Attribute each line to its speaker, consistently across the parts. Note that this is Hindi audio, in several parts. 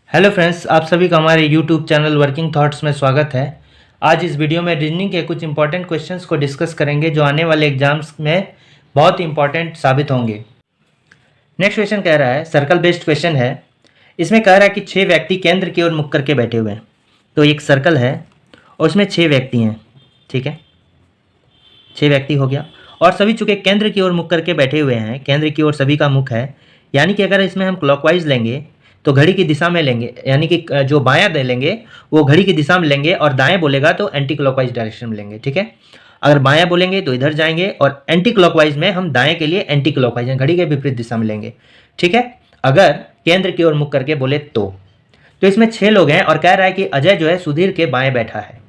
Speaker 1: हेलो फ्रेंड्स, आप सभी का हमारे यूट्यूब चैनल वर्किंग थॉट्स में स्वागत है। आज इस वीडियो में रीजनिंग के कुछ इंपॉर्टेंट क्वेश्चंस को डिस्कस करेंगे जो आने वाले एग्जाम्स में बहुत इंपॉर्टेंट साबित होंगे। नेक्स्ट क्वेश्चन कह रहा है, सर्कल बेस्ड क्वेश्चन है। इसमें कह रहा है कि 6 व्यक्ति केंद्र की ओर मुख करके बैठे हुए हैं। तो एक सर्कल है और उसमें 6 व्यक्ति हैं, ठीक है। 6 व्यक्ति हो गया और सभी चूंकि केंद्र की ओर मुख करके बैठे हुए हैं, केंद्र की ओर सभी का मुख है, यानी कि अगर इसमें हम क्लॉकवाइज लेंगे तो घड़ी की दिशा में लेंगे, यानी कि जो बायां दे लेंगे वो घड़ी की दिशा में लेंगे और दाएं बोलेगा तो एंटी क्लॉकवाइज डायरेक्शन में लेंगे, ठीक है। अगर बायां बोलेंगे तो इधर जाएंगे और एंटी क्लॉकवाइज में हम दाएं के लिए एंटी क्लॉकवाइज घड़ी के विपरीत दिशा में लेंगे, ठीक है। अगर केंद्र की ओर मुख करके बोले तो इसमें 6 लोग हैं और कह रहा है कि अजय जो है सुधीर के बाएं बैठा है।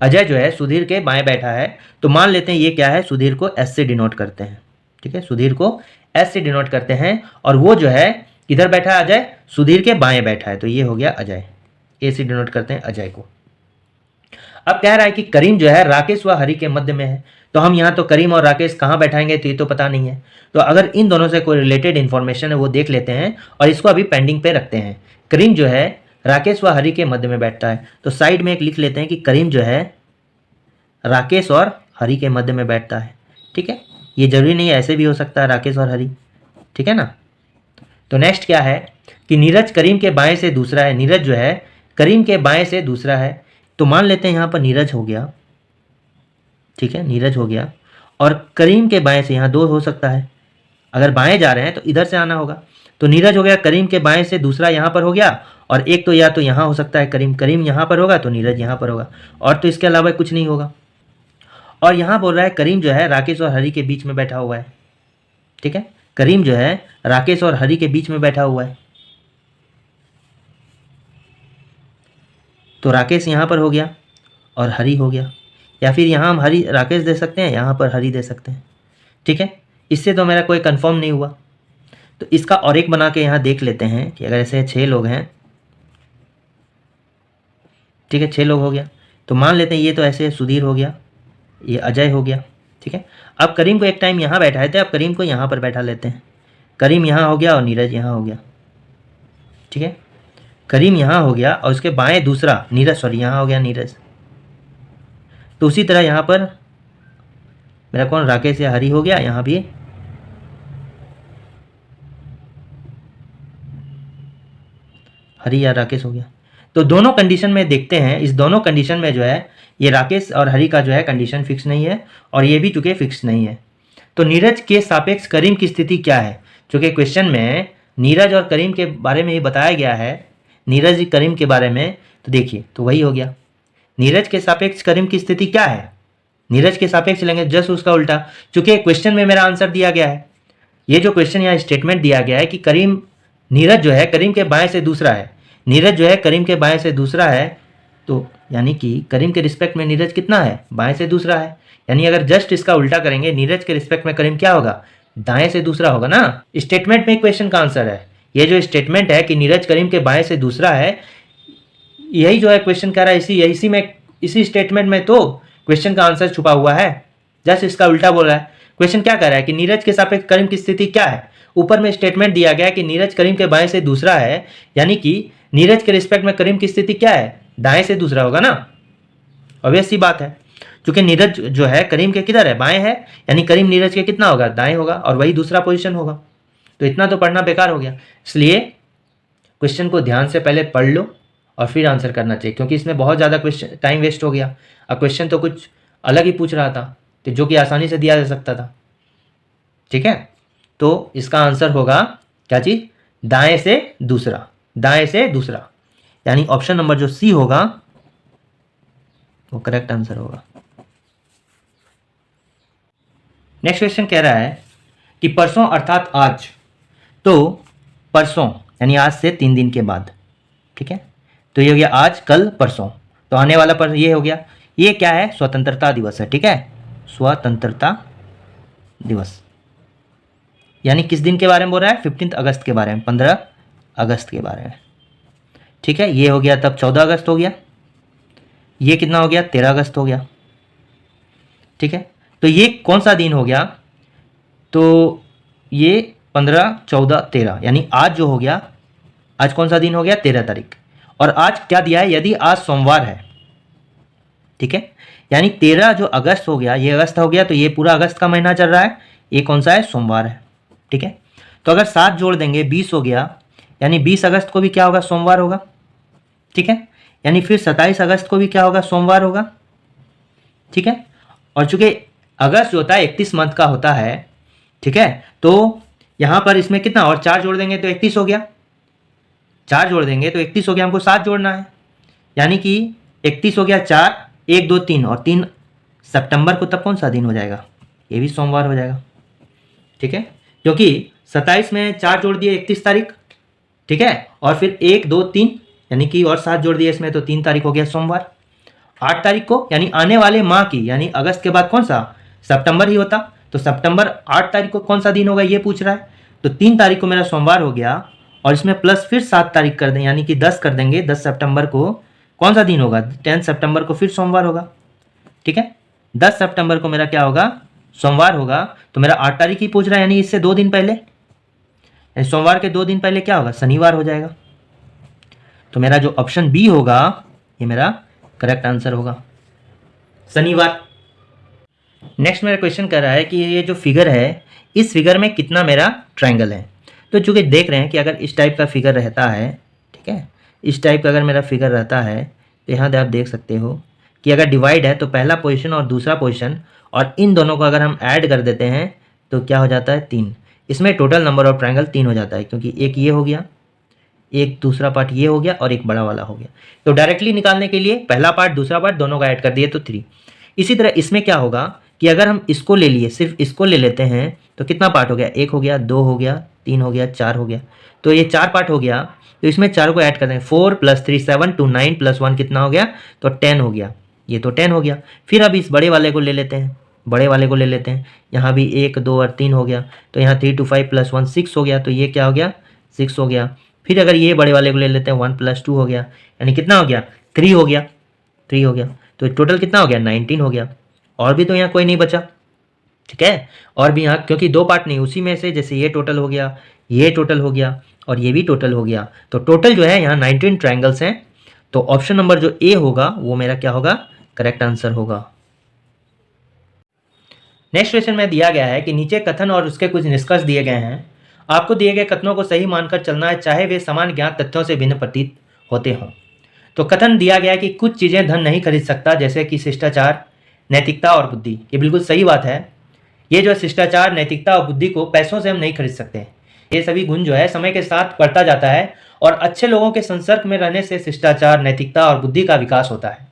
Speaker 1: अजय जो है सुधीर के बाएं बैठा है, तो मान लेते हैं ये क्या है, सुधीर को एस से डिनोट करते हैं, ठीक है। सुधीर को एस से डिनोट करते हैं और वो जो है किधर बैठा है, अजय सुधीर के बाएं बैठा है, तो ये हो गया अजय। ए से डिनोट करते हैं अजय को। अब कह रहा है कि करीम जो है राकेश व हरि के मध्य में है। तो हम यहाँ तो करीम और राकेश कहाँ बैठाएंगे तो ये तो पता नहीं है। तो अगर इन दोनों से कोई रिलेटेड इन्फॉर्मेशन है वो देख लेते हैं और इसको अभी पेंडिंग पे रखते हैं। करीम जो है राकेश व हरि के मध्य में बैठता है, तो साइड में एक लिख लेते हैं कि करीम जो है राकेश और हरि के मध्य में बैठता है, ठीक है। ये जरूरी नहीं है, ऐसे भी हो सकता है राकेश और हरि, ठीक है ना। तो नेक्स्ट क्या है कि नीरज करीम के बाएं से दूसरा है। नीरज जो है करीम के बाएं से दूसरा है, तो मान लेते हैं यहाँ पर नीरज हो गया, ठीक है, नीरज हो गया। और करीम के बाएं से यहाँ 2 हो सकता है, अगर बाएं जा रहे हैं तो इधर से आना होगा। तो नीरज हो गया करीम के बाएं से दूसरा यहाँ पर हो गया, और एक तो या तो यहाँ हो सकता है करीम यहाँ पर होगा तो नीरज यहाँ पर होगा, और तो इसके अलावा कुछ नहीं होगा। और यहाँ बोल रहा है करीम जो है राकेश और हरि के बीच में बैठा हुआ है, ठीक है। करीम जो है राकेश और हरि के बीच में बैठा हुआ है, तो राकेश यहाँ पर हो गया और हरि हो गया, या फिर यहाँ हम हरि राकेश दे सकते हैं, यहाँ पर हरि दे सकते हैं, ठीक है। इससे तो मेरा कोई कंफर्म नहीं हुआ, तो इसका और एक बना के यहाँ देख लेते हैं कि अगर ऐसे 6 लोग हैं, ठीक है, 6 लोग हो गया, तो मान लेते हैं ये तो ऐसे सुधीर हो गया, ये अजय हो गया, ठीक है। अब करीम को एक टाइम यहाँ बैठाए थे, अब करीम को यहाँ पर बैठा लेते हैं। करीम यहाँ हो गया और नीरज यहाँ हो गया, ठीक है। करीम यहाँ हो गया और उसके बाएं दूसरा नीरज, सॉरी यहाँ हो गया नीरज। तो उसी तरह यहाँ पर मेरा कौन राकेश या हरि हो गया, यहाँ भी हरि या राकेश हो गया। तो दोनों कंडीशन में देखते हैं, इस दोनों कंडीशन में जो है ये राकेश और हरि का जो है कंडीशन फिक्स नहीं है और ये भी चूंकि फिक्स नहीं है। तो नीरज के सापेक्ष करीम की स्थिति क्या है, चूंकि क्वेश्चन में नीरज और करीम के बारे में ही बताया गया है, नीरज करीम के बारे में, तो देखिए तो वही हो गया। नीरज के सापेक्ष करीम की स्थिति क्या है, नीरज के सापेक्ष लेंगे, जस्ट उसका उल्टा, चूंकि क्वेश्चन में मेरा आंसर दिया गया है, ये जो क्वेश्चन यहाँ स्टेटमेंट दिया गया है कि करीम नीरज जो है करीम के बाएं से दूसरा है, नीरज जो है करीम के बाएं से दूसरा है, तो यानी कि करीम के रिस्पेक्ट में नीरज कितना है, बाएं से दूसरा है। यानी अगर जस्ट इसका उल्टा करेंगे, नीरज के रिस्पेक्ट में करीम क्या होगा, दाएं से दूसरा होगा ना। स्टेटमेंट में क्वेश्चन का आंसर है, ये जो स्टेटमेंट है कि नीरज करीम के बाएं से दूसरा है, यही जो है क्वेश्चन कह रहा है, इसी में इसी स्टेटमेंट में तो क्वेश्चन का आंसर छुपा हुआ है। जस्ट इसका उल्टा बोल रहा है। क्वेश्चन क्या कह रहा है कि नीरज के सापेक्ष करीम की स्थिति क्या है, ऊपर में स्टेटमेंट दिया गया है कि नीरज करीम के बाएं से दूसरा है, यानी कि नीरज के रिस्पेक्ट में करीम की स्थिति क्या है, दाएं से दूसरा होगा ना, ऑब्वियस सी बात है। क्योंकि नीरज जो है करीम के किधर है, बाएं है, यानी करीम नीरज के कितना होगा, दाएं होगा, और वही दूसरा पोजीशन होगा। तो इतना तो पढ़ना बेकार हो गया, इसलिए क्वेश्चन को ध्यान से पहले पढ़ लो और फिर आंसर करना चाहिए, क्योंकि इसमें बहुत ज़्यादा क्वेश्चन टाइम वेस्ट हो गया। अब क्वेश्चन तो कुछ अलग ही पूछ रहा था, तो जो कि आसानी से दिया जा सकता था, ठीक है। तो इसका आंसर होगा क्या चीज़, दाएं से दूसरा, दाएं से दूसरा, यानी ऑप्शन नंबर जो सी होगा वो करेक्ट आंसर होगा। नेक्स्ट क्वेश्चन कह रहा है कि परसों अर्थात आज, तो परसों यानी आज से 3 दिन के बाद, ठीक है। तो ये हो गया आज, कल, परसों, तो आने वाला पर ये हो गया। ये क्या है, स्वतंत्रता दिवस है, ठीक है, स्वतंत्रता दिवस। यानी किस दिन के बारे में बोल रहा है, 15 अगस्त के बारे में, 15 अगस्त के बारे में, ठीक है। ये हो गया, तब 14 अगस्त हो गया, ये कितना हो गया, 13 अगस्त हो गया, ठीक है। तो ये कौन सा दिन हो गया, तो ये 15, 14, 13, यानी आज जो हो गया, आज कौन सा दिन हो गया, 13 तारीख। और आज क्या दिया है, यदि आज सोमवार है, ठीक है, यानी 13 जो अगस्त हो गया, ये अगस्त हो गया, तो ये पूरा अगस्त का महीना चल रहा है, ये कौन सा है, सोमवार है, ठीक है। तो अगर 7 जोड़ देंगे 20 हो गया, यानी 20 अगस्त को भी क्या होगा, सोमवार होगा, ठीक है। यानी फिर 27 अगस्त को भी क्या होगा, सोमवार होगा, ठीक है। और चूंकि अगस्त जो होता है 31 मंथ का होता है, ठीक है, तो यहां पर इसमें कितना, और 4 जोड़ देंगे तो 31 हो गया, 4 जोड़ देंगे तो 31 हो गया, हमको 7 जोड़ना है, यानी कि 31 हो गया, 4 1 2 3, और 3 सितंबर को तब कौन सा दिन हो जाएगा, ये भी सोमवार हो जाएगा, ठीक है। क्योंकि 27 में 4 जोड़ दिए 31 तारीख, ठीक है, और फिर 1 2 3 यानी कि और 7 जोड़ दिए इसमें, तो 3 तारीख हो गया सोमवार। 8 तारीख को यानी आने वाले माह की, यानी अगस्त के बाद कौन सा, सितंबर ही होता, तो सितंबर 8 तारीख को कौन सा दिन होगा ये पूछ रहा है, तो 3 तारीख को मेरा सोमवार हो गया, और इसमें प्लस फिर 7 तारीख कर दें, यानी कि 10 कर देंगे, 10 सितंबर को कौन सा दिन होगा, 10 सितंबर को फिर सोमवार होगा, ठीक है। 10 सितंबर को मेरा क्या होगा, सोमवार होगा, तो मेरा 8 तारीख ही पूछ रहा है, यानी इससे 2 दिन पहले, यानी सोमवार के 2 दिन पहले क्या होगा, शनिवार हो जाएगा। तो मेरा जो ऑप्शन बी होगा ये मेरा करेक्ट आंसर होगा, शनिवार। नेक्स्ट मेरा क्वेश्चन कर रहा है कि ये जो फिगर है, इस फिगर में कितना मेरा ट्रायंगल है। तो चूंकि देख रहे हैं कि अगर इस टाइप का फिगर रहता है, ठीक है, इस टाइप का अगर मेरा फिगर रहता है, तो यहाँ आप देख सकते हो कि अगर डिवाइड है तो पहला पोजीशन और दूसरा पोजीशन, और इन दोनों को अगर हम ऐड कर देते हैं तो क्या हो जाता है, 3। इसमें टोटल नंबर ऑफ ट्रायंगल 3 हो जाता है, क्योंकि एक ये हो गया, एक दूसरा पार्ट ये हो गया, और एक बड़ा वाला हो गया। तो डायरेक्टली निकालने के लिए पहला पार्ट दूसरा पार्ट दोनों का ऐड कर दिए तो 3। इसी तरह इसमें क्या होगा कि अगर हम इसको ले लिए, सिर्फ इसको ले लेते हैं, तो कितना पार्ट हो गया, 1 हो गया, 2 हो गया, 3 हो गया, 4 हो गया, तो ये 4 पार्ट हो गया। तो इसमें 4 को ऐड कर दें, 4 + 3 7 2 9 + 1 कितना हो गया, तो 10 हो गया, ये तो 10 हो गया। फिर अब इस बड़े वाले को ले लेते हैं, बड़े वाले को ले लेते हैं, यहाँ भी 1 2 और 3 हो गया, तो यहाँ 3 2 5 + 1 6 हो गया, तो ये क्या हो गया, 6 हो गया। फिर अगर ये बड़े वाले को ले लेते हैं, 1 + 2 हो गया, यानी कितना हो गया, 3 हो गया, 3 हो गया, तो टोटल कितना हो गया, 19 हो गया। और भी तो यहाँ कोई नहीं बचा, ठीक है, और भी यहाँ क्योंकि 2 पार्ट नहीं, उसी में से जैसे ये टोटल हो गया, ये टोटल हो गया, और ये भी टोटल हो गया, तो टोटल जो है यहाँ 19 ट्रायंगल्स हैं। तो ऑप्शन नंबर जो ए होगा वो मेरा क्या होगा, करेक्ट आंसर होगा। नेक्स्ट क्वेश्चन में दिया गया है कि नीचे कथन और उसके कुछ निष्कर्ष दिए गए हैं, आपको दिए गए कथनों को सही मानकर चलना है, चाहे वे समान ज्ञात तथ्यों से भिन्न प्रतीत होते हों। तो कथन दिया गया है कि कुछ चीज़ें धन नहीं खरीद सकता, जैसे कि शिष्टाचार, नैतिकता और बुद्धि। ये बिल्कुल सही बात है। ये जो शिष्टाचार, नैतिकता और बुद्धि को पैसों से हम नहीं खरीद सकते। ये सभी गुण जो है समय के साथ बढ़ता जाता है, और अच्छे लोगों के संपर्क में रहने से शिष्टाचार, नैतिकता और बुद्धि का विकास होता है।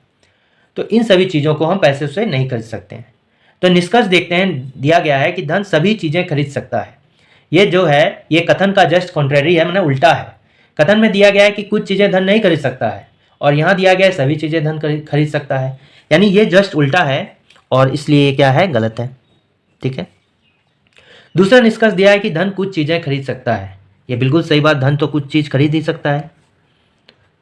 Speaker 1: तो इन सभी चीज़ों को हम पैसे से नहीं खरीद सकते हैं। तो निष्कर्ष देखते हैं, दिया गया है कि धन सभी चीज़ें खरीद सकता है। ये जो है ये कथन का जस्ट कॉन्ट्रेरी है, मैंने उल्टा है। कथन में दिया गया है कि कुछ चीज़ें धन नहीं खरीद सकता है, और यहाँ दिया गया है सभी चीज़ें धन खरीद सकता है, यानी ये जस्ट उल्टा है, और इसलिए ये क्या है, गलत है, ठीक है। दूसरा निष्कर्ष दिया है कि धन कुछ चीज़ें खरीद सकता है। ये बिल्कुल सही बात, धन तो कुछ चीज़ खरीद ही सकता है।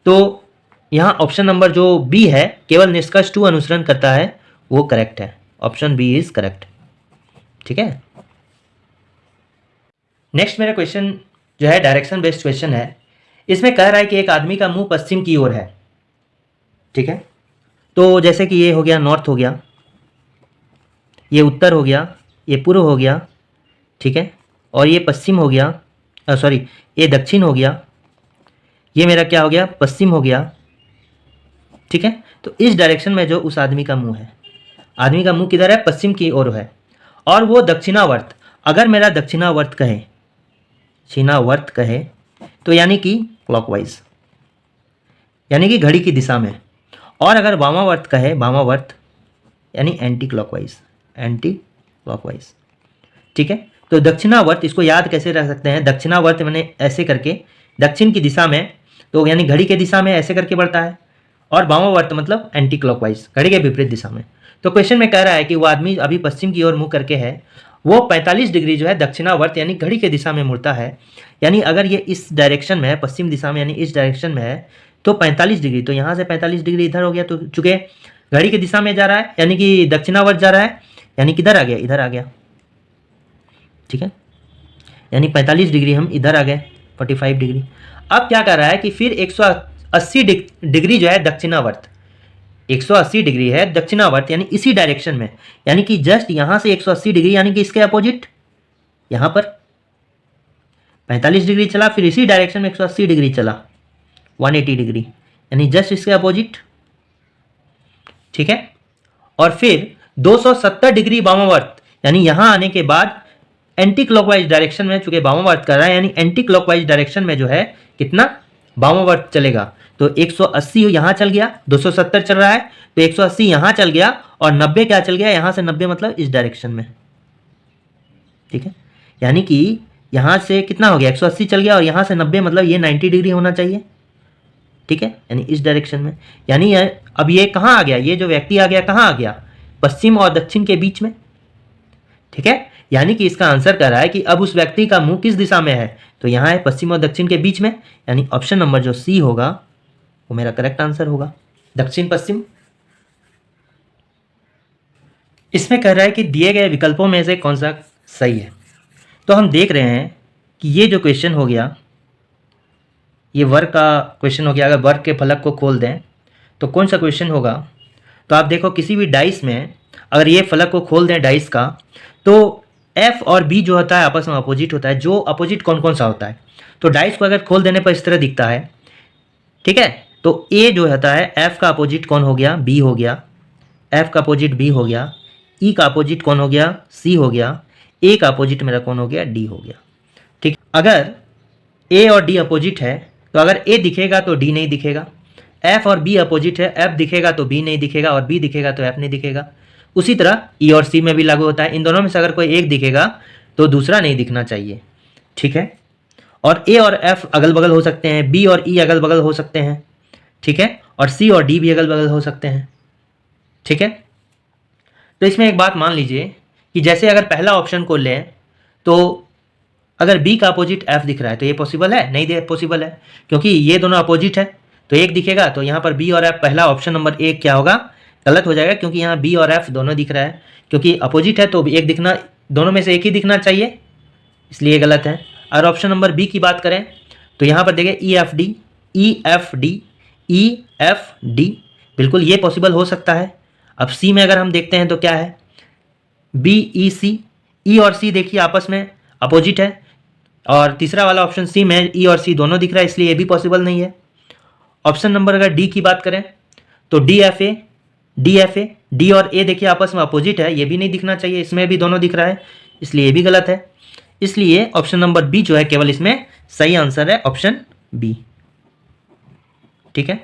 Speaker 1: तो यहाँ ऑप्शन नंबर जो बी है, केवल निष्कर्ष 2 अनुसरण करता है, वो करेक्ट है। ऑप्शन बी इज करेक्ट, ठीक है। नेक्स्ट मेरा क्वेश्चन जो है डायरेक्शन बेस्ड क्वेश्चन है। इसमें कह रहा है कि एक आदमी का मुंह पश्चिम की ओर है, ठीक है। तो जैसे कि ये हो गया नॉर्थ हो गया, ये उत्तर हो गया, ये पूर्व हो गया, ठीक है, और ये पश्चिम हो गया, सॉरी ये दक्षिण हो गया, ये मेरा क्या हो गया, पश्चिम हो गया, ठीक है। तो इस डायरेक्शन में जो उस आदमी का मुंह है, आदमी का मुंह किधर है, पश्चिम की ओर है, और वो दक्षिणावर्त, अगर मेरा दक्षिणावर्त कहे, दक्षिणावर्त कहे, तो यानी कि क्लॉकवाइज, यानी कि घड़ी की दिशा में, और अगर वामावर्त कहे, वामावर्त यानी एंटी क्लॉकवाइज, एंटी क्लॉकवाइज, ठीक है। तो दक्षिणावर्त, इसको याद कैसे रख सकते हैं, दक्षिणावर्त मैंने ऐसे करके, दक्षिण की दिशा में, तो यानी घड़ी के दिशा में ऐसे करके बढ़ता है, और वामावर्त मतलब एंटी क्लॉकवाइज, घड़ी के विपरीत दिशा में। तो क्वेश्चन में कह रहा है कि वो आदमी अभी पश्चिम की ओर मुंह करके है, वो 45 डिग्री जो है दक्षिणावर्त यानी घड़ी के दिशा में मुड़ता है, यानी अगर ये इस डायरेक्शन में है, पश्चिम दिशा में यानी इस डायरेक्शन में है, तो 45 डिग्री, तो यहाँ से 45 डिग्री इधर हो गया, तो चूंकि घड़ी की दिशा में जा रहा है यानी कि दक्षिणावर्त जा रहा है, यानी किधर आ गया, इधर आ गया, ठीक है, यानी 45 डिग्री हम इधर आ गए, 45 डिग्री। अब क्या कर रहा है कि फिर 180 डिग्री जो है दक्षिणावर्त, 180 डिग्री है दक्षिणावर्त, यानी इसी डायरेक्शन में, यानी कि जस्ट यहां से 180 डिग्री, यानी कि इसके अपोजिट यहां पर 45 डिग्री चला, फिर इसी डायरेक्शन में 180 डिग्री चला, 180 डिग्री, यानी जस्ट इसके अपोजिट। ठीक है, और फिर 270 डिग्री वामावर्त, यानी यहां आने के बाद एंटी क्लॉकवाइज डायरेक्शन में, चूंकि वामावर्त कर रहा है, यानी एंटी क्लॉकवाइज डायरेक्शन में जो है कितना वामावर्त चलेगा, तो 180 यहां चल गया, 270 चल रहा है तो 180 यहां चल गया, और 90 क्या चल गया, यहां से 90 मतलब इस डायरेक्शन में। ठीक है, यानी कि यहां से कितना हो गया, 180 चल गया, और यहां से 90 मतलब ये 90 डिग्री होना चाहिए। ठीक है, यानी इस डायरेक्शन में, यानी अब ये कहां आ गया, ये जो व्यक्ति आ गया कहां आ गया, पश्चिम और दक्षिण के बीच में। ठीक है, यानी कि इसका आंसर कर रहा है कि अब उस व्यक्ति का मुंह किस दिशा में है, तो यहां है पश्चिम और दक्षिण के बीच में, यानी ऑप्शन नंबर जो सी होगा वो मेरा करेक्ट आंसर होगा, दक्षिण पश्चिम। इसमें कह रहा है कि दिए गए विकल्पों में से कौन सा सही है। तो हम देख रहे हैं कि ये जो क्वेश्चन हो गया, ये वर्ग का क्वेश्चन हो गया। अगर वर्ग के फलक को खोल दें तो कौन सा क्वेश्चन होगा, तो आप देखो किसी भी डाइस में अगर ये फलक को खोल दें डाइस का, तो एफ और बी जो होता है आपस में अपोजिट होता है। जो अपोजिट कौन कौन सा होता है, तो डाइस को अगर खोल देने पर इस तरह दिखता है। ठीक है, तो ए जो होता है, एफ का अपोजिट कौन हो गया, बी हो गया, एफ का अपोजिट बी हो गया, ई का अपोजिट कौन हो गया, सी हो गया, ए का अपोजिट मेरा कौन हो गया, डी हो गया। ठीक, अगर ए और डी अपोजिट है तो अगर ए दिखेगा तो डी नहीं दिखेगा, एफ और बी अपोजिट है, एफ दिखेगा तो बी नहीं दिखेगा, और बी दिखेगा तो एफ नहीं दिखेगा। उसी तरह ई और सी में भी लागू होता है, इन दोनों में से अगर कोई एक दिखेगा तो दूसरा नहीं दिखना चाहिए। ठीक है, और ए और एफ अगल बगल हो सकते हैं, बी और ई अगल बगल हो सकते हैं। ठीक है, और सी और डी भी अगल बगल हो सकते हैं। ठीक है, तो इसमें एक बात मान लीजिए कि जैसे अगर पहला ऑप्शन को लें तो अगर बी का अपोजिट एफ दिख रहा है तो ये पॉसिबल है, नहीं पॉसिबल है, क्योंकि ये दोनों अपोजिट है, तो एक दिखेगा, तो यहाँ पर बी और एफ, पहला ऑप्शन नंबर एक क्या होगा, गलत हो जाएगा, क्योंकि यहाँ बी और एफ दोनों दिख रहा है, क्योंकि अपोजिट है तो एक दिखना, दोनों में से एक ही दिखना चाहिए, इसलिए गलत है। और ऑप्शन नंबर बी की बात करें तो यहाँ पर देखिए E F D, E F D, E F D, बिल्कुल ये पॉसिबल हो सकता है। अब सी में अगर हम देखते हैं तो क्या है, बी ई सी, ई और सी देखिए आपस में अपोजिट है, और तीसरा वाला ऑप्शन सी में ई और सी दोनों दिख रहा है, इसलिए ये भी पॉसिबल नहीं है। ऑप्शन नंबर अगर डी की बात करें तो डी एफ ए, डी और ए देखिए आपस में अपोजिट है, ये भी नहीं दिखना चाहिए, इसमें भी दोनों दिख रहा है, इसलिए ये भी गलत है। इसलिए ऑप्शन नंबर बी जो है केवल इसमें सही आंसर है, ऑप्शन बी। ठीक है।